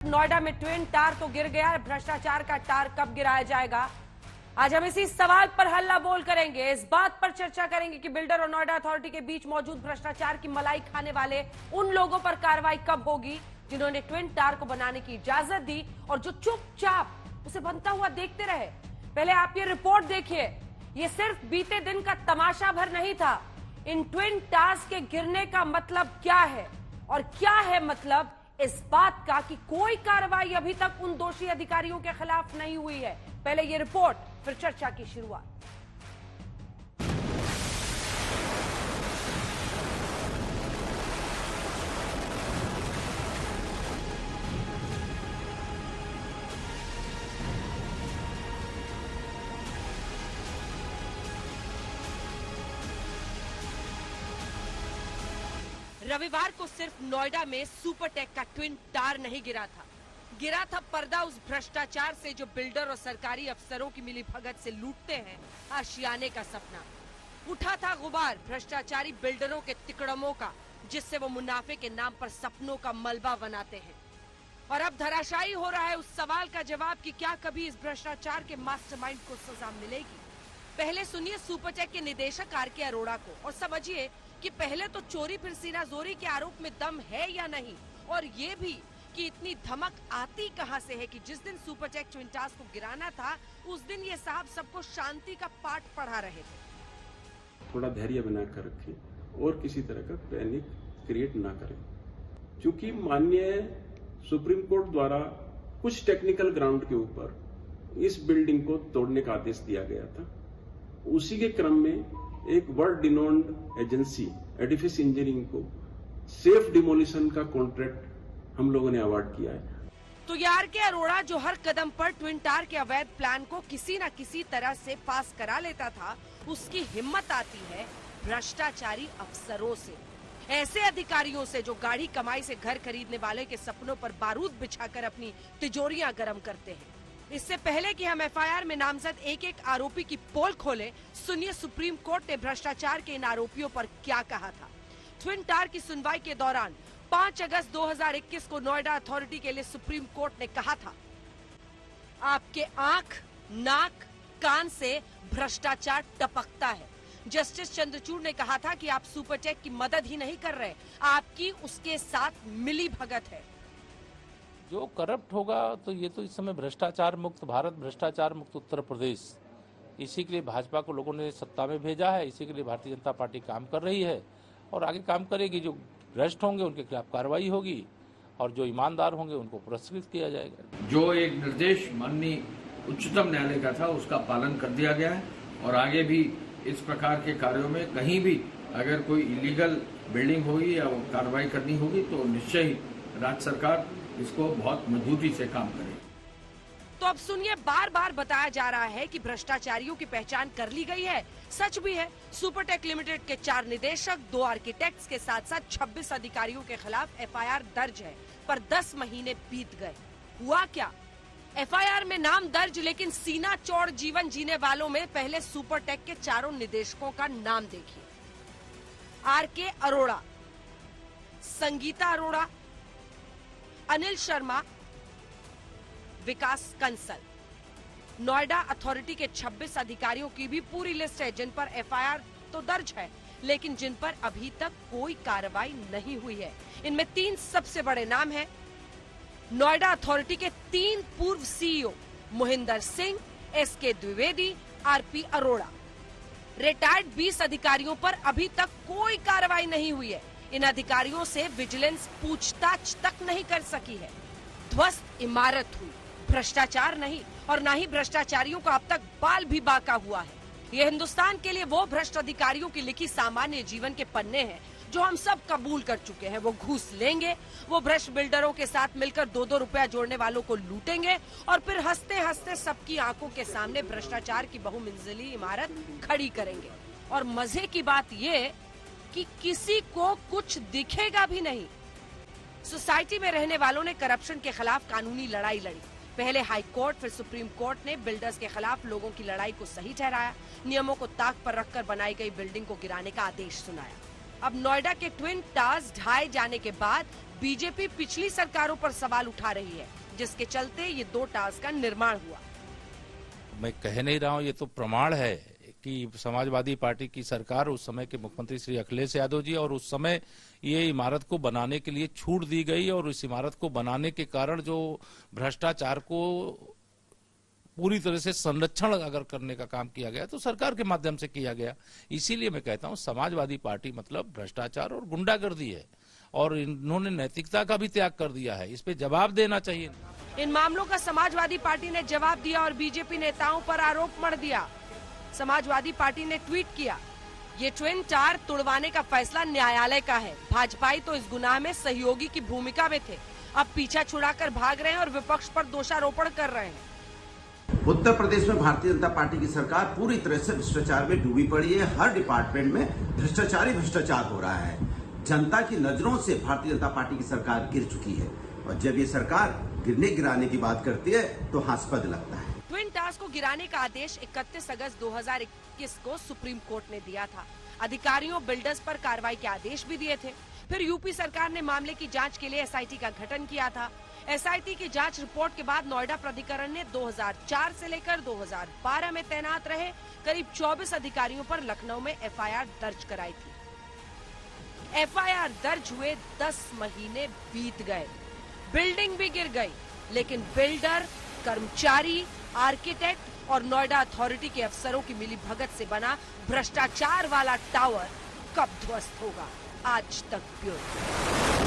नोएडा में twin tower तो गिर गया है, भ्रष्टाचार का टावर कब गिराया जाएगा? आज हम इसी सवाल पर हल्ला बोल करेंगे। इस बात पर चर्चा करेंगे कि बिल्डर और नोएडा अथॉरिटी के बीच मौजूद भ्रष्टाचार की मलाई खाने वाले उन लोगों पर कार्रवाई कब होगी जिन्होंने ट्विन टावर को बनाने की इजाजत दी और जो चुपचाप उसे बनता हुआ देखते रहे। पहले आप ये रिपोर्ट देखिए, ये सिर्फ बीते दिन का तमाशा भर नहीं था। इन ट्विन टावर्स के गिरने का मतलब क्या है और क्या है मतलब इस बात का कि कोई कार्रवाई अभी तक उन दोषी अधिकारियों के खिलाफ नहीं हुई है। पहले ये रिपोर्ट, फिर चर्चा की शुरुआत। रविवार को सिर्फ नोएडा में सुपरटेक का ट्विन टावर नहीं गिरा था पर्दा उस भ्रष्टाचार से जो बिल्डर और सरकारी अफसरों की मिलीभगत से लूटते हैं आशियाने का सपना। उठा था गुबार भ्रष्टाचारी बिल्डरों के तिकड़मों का, जिससे वो मुनाफे के नाम पर सपनों का मलबा बनाते हैं। और अब धराशायी हो रहा है उस सवाल का जवाब कि क्या कभी इस भ्रष्टाचार के मास्टरमाइंड को सजा मिलेगी। पहले सुनिए सुपरटेक के निदेशक आर.के. अरोड़ा को और समझिए कि पहले तो चोरी फिर सीनाजोरी के आरोप में दम है या नहीं, और ये भी कि इतनी धमक आती कहां से है कि जिस दिन सुपरटेक ट्विन टावर्स को गिराना था उस दिन ये साहब सबको शांति का पाठ पढ़ा रहे थे। थोड़ा धैर्य बनाकर रखें और किसी तरह का पैनिक क्रिएट ना करें, क्योंकि माननीय सुप्रीम कोर्ट द्वारा कुछ टेक्निकल ग्राउंड के ऊपर इस बिल्डिंग को तोड़ने का आदेश दिया गया था। उसी के क्रम में एक world renowned agency Edifice engineering को सेफ डिमोलिशन का कॉन्ट्रैक्ट हम लोगों ने अवार्ड किया है। तो यार के अरोड़ा जो हर कदम पर ट्विन टावर के अवैध प्लान को किसी न किसी तरह से पास करा लेता था, उसकी हिम्मत आती है भ्रष्टाचारी अफसरों से, ऐसे अधिकारियों से जो गाढ़ी कमाई से घर खरीदने वाले के सपनों पर बारूद बिछाकर अपनी तिजोरियां गर्म करते हैं। इससे पहले कि हम एफआईआर में नामजद एक एक आरोपी की पोल खोलें, सुनिए सुप्रीम कोर्ट ने भ्रष्टाचार के इन आरोपियों पर क्या कहा था। ट्विन टावर की सुनवाई के दौरान 5 अगस्त 2021 को नोएडा अथॉरिटी के लिए सुप्रीम कोर्ट ने कहा था, आपके आंख, नाक, कान से भ्रष्टाचार टपकता है। जस्टिस चंद्रचूड़ ने कहा था कि आप सुपरटेक की मदद ही नहीं कर रहे, आपकी उसके साथ मिली भगत है। जो करप्ट होगा तो ये तो इस समय भ्रष्टाचार मुक्त भारत, भ्रष्टाचार मुक्त उत्तर प्रदेश, इसी के लिए भाजपा को लोगों ने सत्ता में भेजा है, इसी के लिए भारतीय जनता पार्टी काम कर रही है और आगे काम करेगी। जो भ्रष्ट होंगे उनके खिलाफ कार्रवाई होगी और जो ईमानदार होंगे उनको पुरस्कृत किया जाएगा। जो एक निर्देश माननीय उच्चतम न्यायालय का था उसका पालन कर दिया गया है और आगे भी इस प्रकार के कार्यों में कहीं भी अगर कोई इलीगल बिल्डिंग होगी या कार्रवाई करनी होगी तो निश्चय ही राज्य सरकार इसको बहुत मजबूती से काम करेगी। तो अब सुनिए, बार बार बताया जा रहा है कि भ्रष्टाचारियों की पहचान कर ली गई है। सच भी है। सुपरटेक लिमिटेड के 4 निदेशक, 2 आर्किटेक्ट्स के साथ साथ 26 अधिकारियों के खिलाफ एफआईआर दर्ज है, पर 10 महीने बीत गए। हुआ क्या? एफआईआर में नाम दर्ज, लेकिन सीना चौड़ जीवन जीने वालों में पहले सुपरटेक के 4 निदेशकों का नाम देखिए। आर.के. अरोड़ा, संगीता अरोड़ा, अनिल शर्मा, विकास कंसल। नोएडा अथॉरिटी के 26 अधिकारियों की भी पूरी लिस्ट है जिन पर एफआईआर तो दर्ज है, लेकिन जिन पर अभी तक कोई कार्रवाई नहीं हुई है। इनमें 3 सबसे बड़े नाम हैं। नोएडा अथॉरिटी के 3 पूर्व CEO Mohinder Singh, SK. Dwivedi, RP. Arora. Retired 20 अधिकारियों पर अभी तक कोई कार्रवाई नहीं हुई है। इन अधिकारियों से विजिलेंस पूछताछ तक नहीं कर सकी है। ध्वस्त इमारत हुई, भ्रष्टाचार नहीं, और न ही भ्रष्टाचारियों का अब तक बाल भी बाका हुआ है। ये हिंदुस्तान के लिए वो भ्रष्ट अधिकारियों की लिखी सामान्य जीवन के पन्ने हैं जो हम सब कबूल कर चुके हैं। वो घूस लेंगे, वो भ्रष्ट बिल्डरों के साथ मिलकर 2-2 रुपया जोड़ने वालों को लूटेंगे और फिर हंसते हंसते सबकी आंखों के सामने भ्रष्टाचार की बहुमंजिली इमारत खड़ी करेंगे। और मजे की बात ये कि किसी को कुछ दिखेगा भी नहीं। सोसाइटी में रहने वालों ने करप्शन के खिलाफ कानूनी लड़ाई लड़ी। पहले हाई कोर्ट, फिर सुप्रीम कोर्ट ने बिल्डर्स के खिलाफ लोगों की लड़ाई को सही ठहराया, नियमों को ताक पर रखकर बनाई गई बिल्डिंग को गिराने का आदेश सुनाया। अब नोएडा के ट्विन टावर्स ढाए जाने के बाद बीजेपी पिछली सरकारों पर सवाल उठा रही है, जिसके चलते ये 2 टावर्स का निर्माण हुआ। मैं कह नहीं रहा हूं, ये तो प्रमाण है कि समाजवादी पार्टी की सरकार, उस समय के मुख्यमंत्री श्री अखिलेश यादव जी, और उस समय ये इमारत को बनाने के लिए छूट दी गई, और इस इमारत को बनाने के कारण जो भ्रष्टाचार को पूरी तरह से संरक्षण अगर करने का काम किया गया तो सरकार के माध्यम से किया गया। इसीलिए मैं कहता हूं समाजवादी पार्टी मतलब भ्रष्टाचार और गुंडागर्दी है, और इन्होंने नैतिकता का भी त्याग कर दिया है। इस पे जवाब देना चाहिए। इन मामलों का समाजवादी पार्टी ने जवाब दिया और बीजेपी नेताओं पर आरोप मढ़ दिया। समाजवादी पार्टी ने ट्वीट किया, ये ट्विन टावर तुड़वाने का फैसला न्यायालय का है। भाजपाई तो इस गुनाह में सहयोगी की भूमिका में थे, अब पीछा छुड़ाकर भाग रहे हैं और विपक्ष पर दोषारोपण कर रहे हैं। उत्तर प्रदेश में भारतीय जनता पार्टी की सरकार पूरी तरह से भ्रष्टाचार में डूबी पड़ी है। हर डिपार्टमेंट में भ्रष्टाचार हो रहा है। जनता की नजरों से भारतीय जनता पार्टी की सरकार गिर चुकी है, और जब ये सरकार गिराने की बात करती है तो हास्यास्पद लगता है। ट्विन टावर्स को गिराने का आदेश 31 अगस्त 2021 को सुप्रीम कोर्ट ने दिया था। अधिकारियों बिल्डर्स पर कार्रवाई के आदेश भी दिए थे। फिर यूपी सरकार ने मामले की जांच के लिए एसआईटी का गठन किया था। एसआईटी की जांच रिपोर्ट के बाद नोएडा प्राधिकरण ने 2004 से लेकर 2012 में तैनात रहे करीब 24 अधिकारियों पर लखनऊ में एफआईआर दर्ज कराई थी। एफआईआर दर्ज हुए 10 महीने बीत गए, बिल्डिंग भी गिर गई, लेकिन बिल्डर, कर्मचारी, आर्किटेक्ट और नोएडा अथॉरिटी के अफसरों की मिली भगत से बना भ्रष्टाचार वाला टावर कब ध्वस्त होगा? आज तक ब्यूरो।